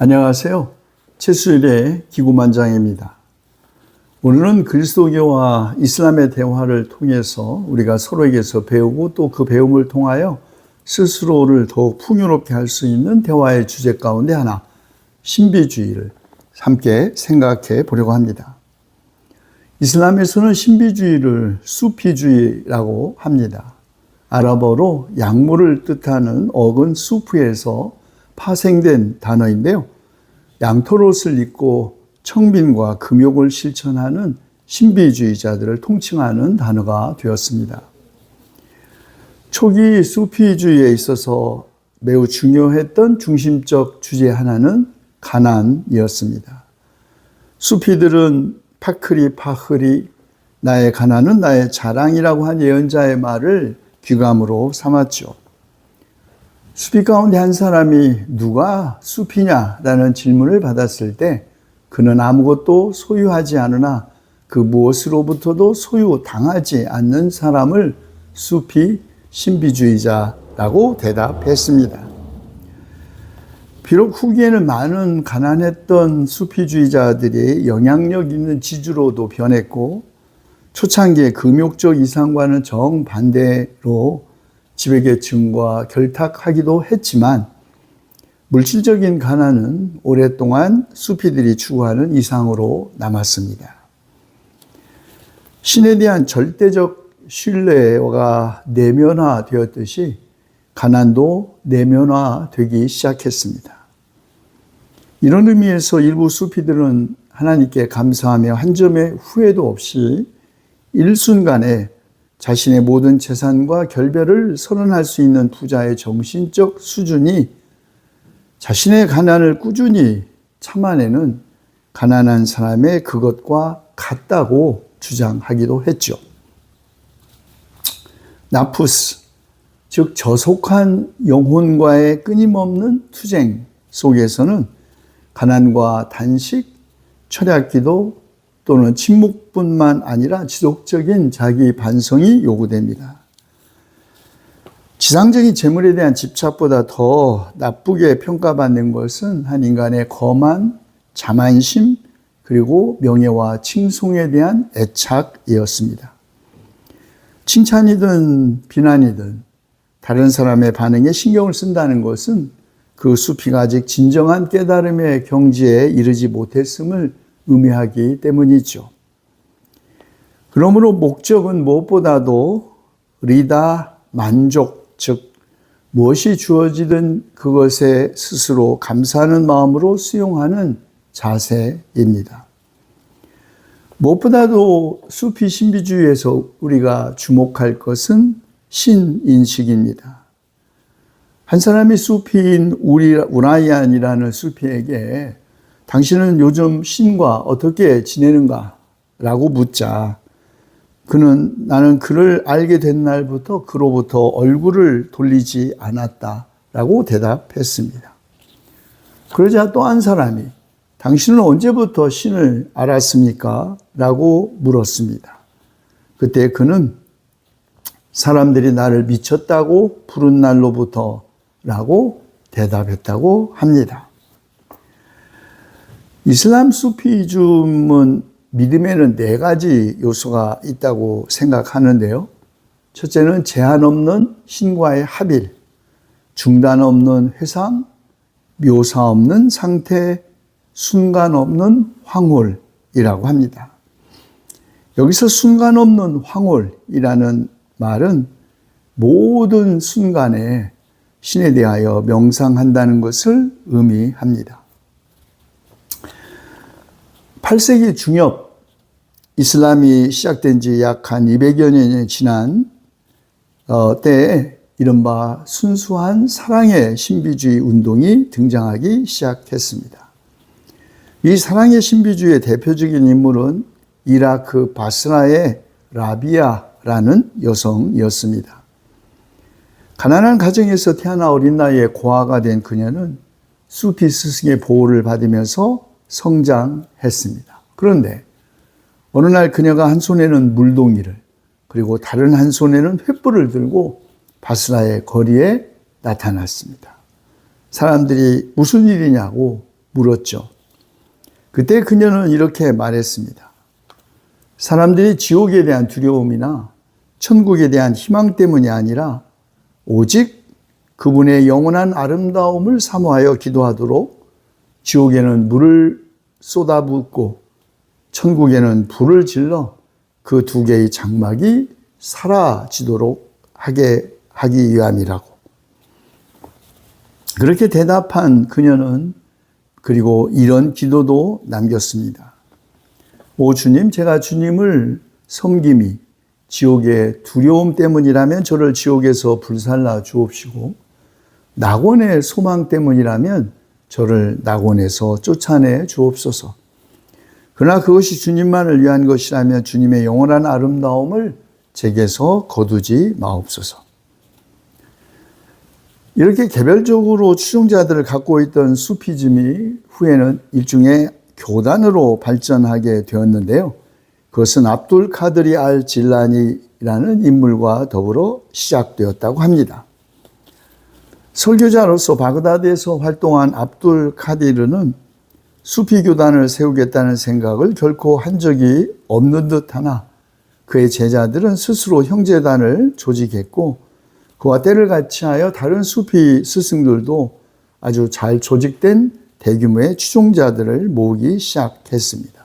안녕하세요. 최수일의 기구만장입니다. 오늘은 그리스도교와 이슬람의 대화를 통해서 우리가 서로에게서 배우고 또 그 배움을 통하여 스스로를 더욱 풍요롭게 할 수 있는 대화의 주제 가운데 하나, 신비주의를 함께 생각해 보려고 합니다. 이슬람에서는 신비주의를 수피주의라고 합니다. 아랍어로 약물을 뜻하는 어근 수프에서 파생된 단어인데요. 양털옷을 입고 청빈과 금욕을 실천하는 신비주의자들을 통칭하는 단어가 되었습니다. 초기 수피주의에 있어서 매우 중요했던 중심적 주제 하나는 가난이었습니다. 수피들은 파크리 파흐리, 나의 가난은 나의 자랑이라고 한 예언자의 말을 귀감으로 삼았죠. 수피 가운데 한 사람이 누가 수피냐라는 질문을 받았을 때 그는 아무것도 소유하지 않으나 그 무엇으로부터도 소유당하지 않는 사람을 수피 신비주의자라고 대답했습니다. 비록 후기에는 많은 가난했던 수피주의자들이 영향력 있는 지주로도 변했고 초창기의 금욕적 이상과는 정반대로 지배계층과 결탁하기도 했지만 물질적인 가난은 오랫동안 수피들이 추구하는 이상으로 남았습니다. 신에 대한 절대적 신뢰가 내면화되었듯이 가난도 내면화되기 시작했습니다. 이런 의미에서 일부 수피들은 하나님께 감사하며 한 점의 후회도 없이 일순간에 자신의 모든 재산과 결별을 선언할 수 있는 부자의 정신적 수준이 자신의 가난을 꾸준히 참아내는 가난한 사람의 그것과 같다고 주장하기도 했죠. 나푸스, 즉 저속한 영혼과의 끊임없는 투쟁 속에서는 가난과 단식, 철야기도 또는 침묵뿐만 아니라 지속적인 자기 반성이 요구됩니다. 지상적인 재물에 대한 집착보다 더 나쁘게 평가받는 것은 한 인간의 거만, 자만심, 그리고 명예와 칭송에 대한 애착이었습니다. 칭찬이든 비난이든 다른 사람의 반응에 신경을 쓴다는 것은 그 수피가 아직 진정한 깨달음의 경지에 이르지 못했음을 의미하기 때문이죠. 그러므로 목적은 무엇보다도 리다, 만족, 즉 무엇이 주어지든 그것에 스스로 감사하는 마음으로 수용하는 자세입니다. 무엇보다도 수피 신비주의에서 우리가 주목할 것은 신인식입니다. 한 사람이 수피인 우라이안이라는 수피에게 당신은 요즘 신과 어떻게 지내는가? 라고 묻자 그는 나는 그를 알게 된 날부터 그로부터 얼굴을 돌리지 않았다 라고 대답했습니다. 그러자 또 한 사람이 당신은 언제부터 신을 알았습니까? 라고 물었습니다. 그때 그는 사람들이 나를 미쳤다고 부른 날로부터 라고 대답했다고 합니다. 이슬람 수피즘은 믿음에는 4가지 요소가 있다고 생각하는데요. 첫째는 제한 없는 신과의 합일, 중단 없는 회상, 묘사 없는 상태, 순간 없는 황홀이라고 합니다. 여기서 순간 없는 황홀이라는 말은 모든 순간에 신에 대하여 명상한다는 것을 의미합니다. 8세기 중엽 이슬람이 시작된 지 약 한 200여 년이 지난 때에 이른바 순수한 사랑의 신비주의 운동이 등장하기 시작했습니다. 이 사랑의 신비주의의 대표적인 인물은 이라크 바스라의 라비아라는 여성이었습니다. 가난한 가정에서 태어나 어린 나이에 고아가 된 그녀는 수피 스승의 보호를 받으면서 성장했습니다. 그런데 어느 날 그녀가 한 손에는 물동이를 그리고 다른 한 손에는 횃불을 들고 바스라의 거리에 나타났습니다. 사람들이 무슨 일이냐고 물었죠. 그때 그녀는 이렇게 말했습니다. 사람들이 지옥에 대한 두려움이나 천국에 대한 희망 때문이 아니라 오직 그분의 영원한 아름다움을 사모하여 기도하도록 지옥에는 물을 쏟아붓고 천국에는 불을 질러 그 두 개의 장막이 사라지도록 하기 위함이라고. 그렇게 대답한 그녀는 그리고 이런 기도도 남겼습니다. 오 주님, 제가 주님을 섬김이 지옥의 두려움 때문이라면 저를 지옥에서 불살라 주옵시고, 낙원의 소망 때문이라면 저를 낙원에서 쫓아내 주옵소서. 그러나 그것이 주님만을 위한 것이라면 주님의 영원한 아름다움을 제게서 거두지 마옵소서. 이렇게 개별적으로 추종자들을 갖고 있던 수피즘이 후에는 일종의 교단으로 발전하게 되었는데요. 그것은 압둘 카드리 알 질라니라는 인물과 더불어 시작되었다고 합니다. 설교자로서 바그다드에서 활동한 압둘 카디르는 수피 교단을 세우겠다는 생각을 결코 한 적이 없는 듯하나 그의 제자들은 스스로 형제단을 조직했고 그와 때를 같이하여 다른 수피 스승들도 아주 잘 조직된 대규모의 추종자들을 모으기 시작했습니다.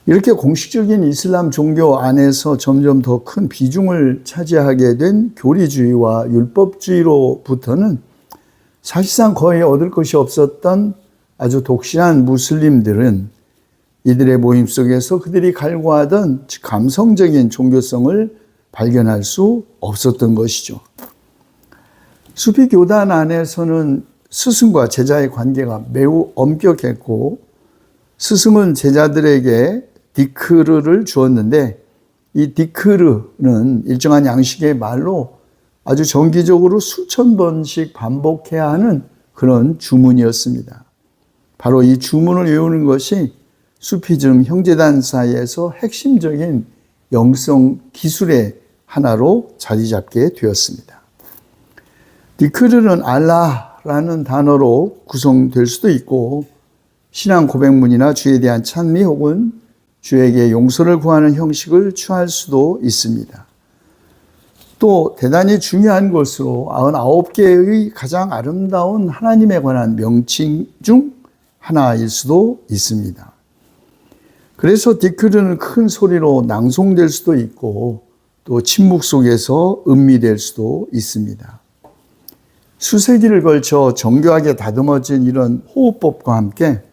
이렇게 공식적인 이슬람 종교 안에서 점점 더 큰 비중을 차지하게 된 교리주의와 율법주의로부터는 사실상 거의 얻을 것이 없었던 아주 독실한 무슬림들은 이들의 모임 속에서 그들이 갈구하던 감성적인 종교성을 발견할 수 없었던 것이죠. 수피 교단 안에서는 스승과 제자의 관계가 매우 엄격했고 스승은 제자들에게 디크르를 주었는데 이 디크르는 일정한 양식의 말로 아주 정기적으로 수천 번씩 반복해야 하는 그런 주문이었습니다. 바로 이 주문을 외우는 것이 수피즘 형제단 사이에서 핵심적인 영성 기술의 하나로 자리 잡게 되었습니다. 디크르는 알라라는 단어로 구성될 수도 있고 신앙 고백문이나 주에 대한 찬미 혹은 주에게 용서를 구하는 형식을 취할 수도 있습니다. 또 대단히 중요한 것으로 99개의 가장 아름다운 하나님에 관한 명칭 중 하나일 수도 있습니다. 그래서 디크르는 큰 소리로 낭송될 수도 있고 또 침묵 속에서 음미될 수도 있습니다. 수세기를 걸쳐 정교하게 다듬어진 이런 호흡법과 함께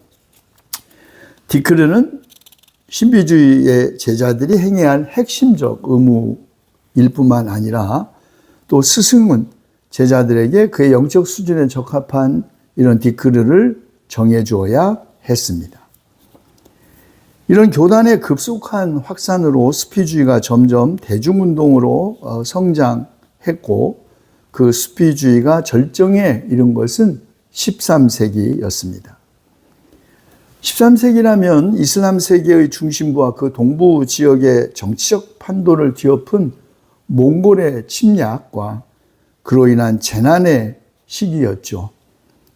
디크르는 신비주의의 제자들이 행해야 할 핵심적 의무일 뿐만 아니라 또 스승은 제자들에게 그의 영적 수준에 적합한 이런 디크르를 정해주어야 했습니다. 이런 교단의 급속한 확산으로 수피주의가 점점 대중운동으로 성장했고 그 수피주의가 절정에 이른 것은 13세기였습니다. 13세기라면 이슬람 세계의 중심부와 그 동부 지역의 정치적 판도를 뒤엎은 몽골의 침략과 그로 인한 재난의 시기였죠.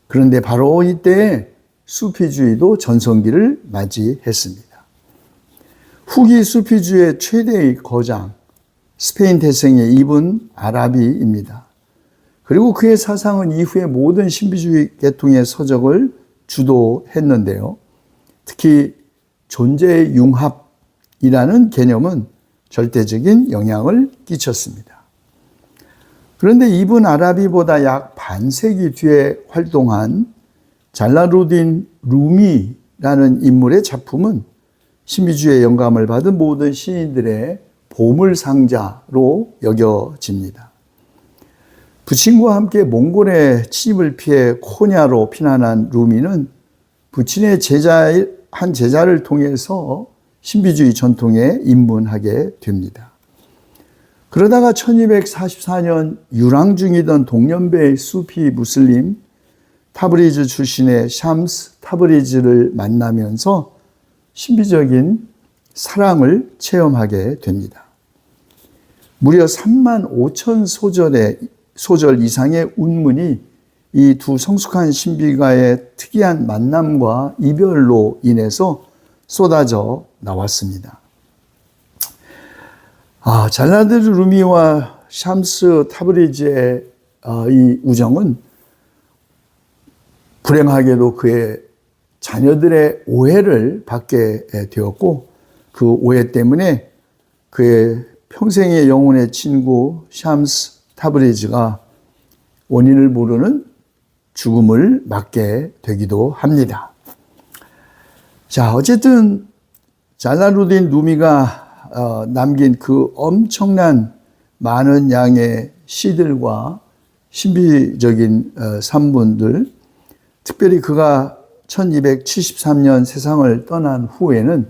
그런데 바로 이때에 수피주의도 전성기를 맞이했습니다. 후기 수피주의의 최대의 거장, 스페인 태생의 이븐 아라비입니다. 그리고 그의 사상은 이후의 모든 신비주의 계통의 서적을 주도했는데요. 특히 존재의 융합이라는 개념은 절대적인 영향을 끼쳤습니다. 그런데 이븐 아라비보다 약 반세기 뒤에 활동한 잘라루딘 루미라는 인물의 작품은 신비주의의 영감을 받은 모든 시인들의 보물상자로 여겨집니다. 부친과 함께 몽골의 침입을 피해 코냐로 피난한 루미는 부친의 한 제자를 통해서 신비주의 전통에 입문하게 됩니다. 그러다가 1244년 유랑 중이던 동년배의 수피 무슬림 타브리즈 출신의 샴스 타브리즈를 만나면서 신비적인 사랑을 체험하게 됩니다. 무려 3만 5천 소절 이상의 운문이 이 두 성숙한 신비가의 특이한 만남과 이별로 인해서 쏟아져 나왔습니다. 잘라드 루미와 샴스 타브리즈의 이 우정은 불행하게도 그의 자녀들의 오해를 받게 되었고, 그 오해 때문에 그의 평생의 영혼의 친구 샴스 타브리즈가 원인을 모르는 죽음을 맞게 되기도 합니다. 자, 어쨌든 잘라루딘 루미가 남긴 그 엄청난 많은 양의 시들과 신비적인 산문들, 특별히 그가 1273년 세상을 떠난 후에는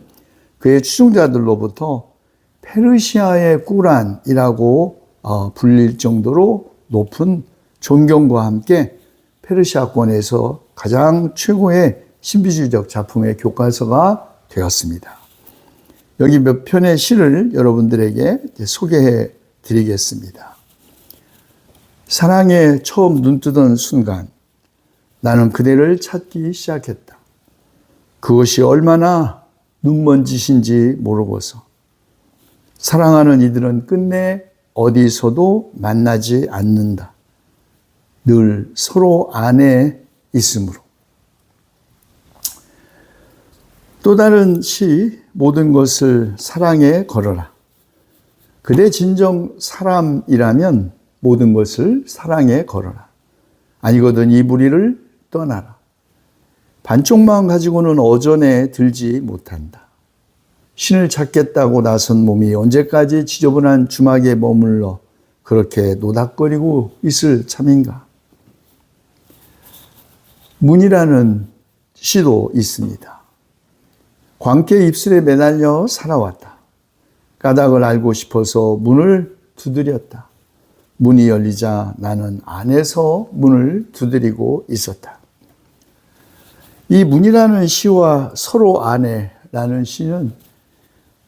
그의 추종자들로부터 페르시아의 꾸란이라고 불릴 정도로 높은 존경과 함께 페르시아권에서 가장 최고의 신비주의적 작품의 교과서가 되었습니다. 여기 몇 편의 시를 여러분들에게 소개해 드리겠습니다. 사랑에 처음 눈뜨던 순간 나는 그대를 찾기 시작했다. 그것이 얼마나 눈먼짓인지 모르고서. 사랑하는 이들은 끝내 어디서도 만나지 않는다. 늘 서로 안에 있으므로. 또 다른 시, 모든 것을 사랑에 걸어라. 그대 진정 사람이라면 모든 것을 사랑에 걸어라. 아니거든 이 무리를 떠나라. 반쪽만 가지고는 어전에 들지 못한다. 신을 찾겠다고 나선 몸이 언제까지 지저분한 주막에 머물러 그렇게 노닥거리고 있을 참인가. 문이라는 시도 있습니다. 광기의 입술에 매달려 살아왔다. 까닭을 알고 싶어서 문을 두드렸다. 문이 열리자 나는 안에서 문을 두드리고 있었다. 이 문이라는 시와 서로 안에라는 시는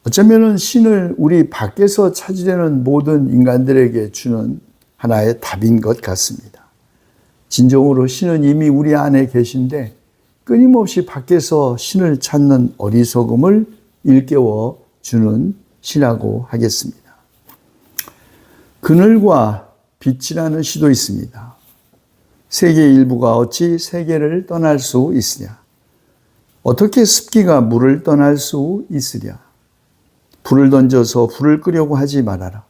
어쩌면 신을 우리 밖에서 찾으려는 모든 인간들에게 주는 하나의 답인 것 같습니다. 진정으로 신은 이미 우리 안에 계신데 끊임없이 밖에서 신을 찾는 어리석음을 일깨워 주는 시라고 하겠습니다. 그늘과 빛이라는 시도 있습니다. 세계의 일부가 어찌 세계를 떠날 수 있으냐? 어떻게 습기가 물을 떠날 수 있으랴? 불을 던져서 불을 끄려고 하지 말아라.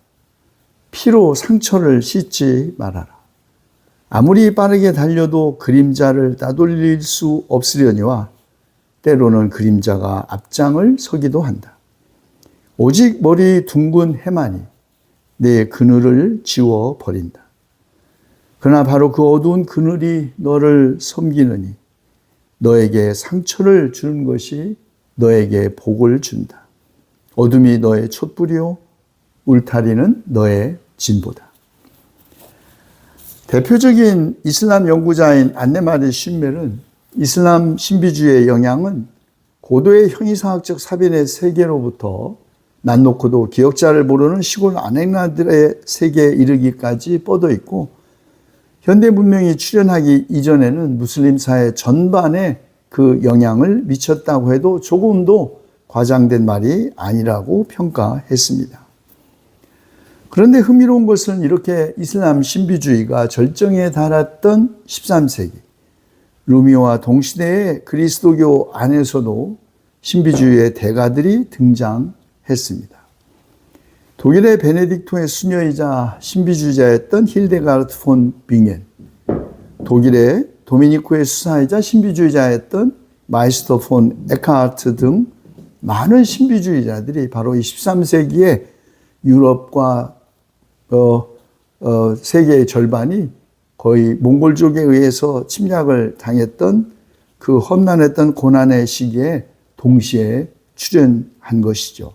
피로 상처를 씻지 말아라. 아무리 빠르게 달려도 그림자를 따돌릴 수 없으려니와 때로는 그림자가 앞장을 서기도 한다. 오직 머리 둥근 해만이 내 그늘을 지워버린다. 그러나 바로 그 어두운 그늘이 너를 섬기느니 너에게 상처를 주는 것이 너에게 복을 준다. 어둠이 너의 촛불이요 울타리는 너의 진보다. 대표적인 이슬람 연구자인 안네마르 신멜은 이슬람 신비주의의 영향은 고도의 형이상학적 사변의 세계로부터 난 놓고도 기억자를 모르는 시골 아내나들의 세계에 이르기까지 뻗어 있고 현대 문명이 출현하기 이전에는 무슬림 사회 전반에 그 영향을 미쳤다고 해도 조금도 과장된 말이 아니라고 평가했습니다. 그런데 흥미로운 것은 이렇게 이슬람 신비주의가 절정에 달했던 13세기 루미와 동시대의 그리스도교 안에서도 신비주의의 대가들이 등장했습니다. 독일의 베네딕토의 수녀이자 신비주의자였던 힐데가르트 폰 빙겐, 독일의 도미니코의 수사이자 신비주의자였던 마이스터 폰 에크하르트 등 많은 신비주의자들이 바로 이 13세기에 유럽과 세계의 절반이 거의 몽골족에 의해서 침략을 당했던 그 험난했던 고난의 시기에 동시에 출현한 것이죠.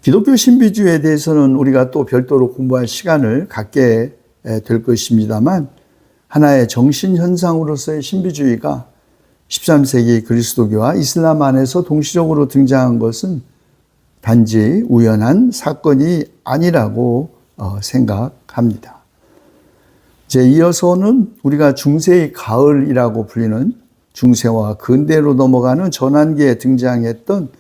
기독교 신비주의에 대해서는 우리가 또 별도로 공부할 시간을 갖게 될 것입니다만 하나의 정신현상으로서의 신비주의가 13세기 그리스도교와 이슬람 안에서 동시적으로 등장한 것은 단지 우연한 사건이 아니라고 생각합니다. 이제 이어서는 우리가 중세의 가을이라고 불리는 중세와 근대로 넘어가는 전환기에 등장했던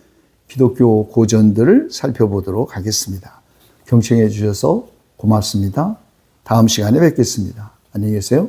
기독교 고전들을 살펴보도록 하겠습니다. 경청해 주셔서 고맙습니다. 다음 시간에 뵙겠습니다. 안녕히 계세요.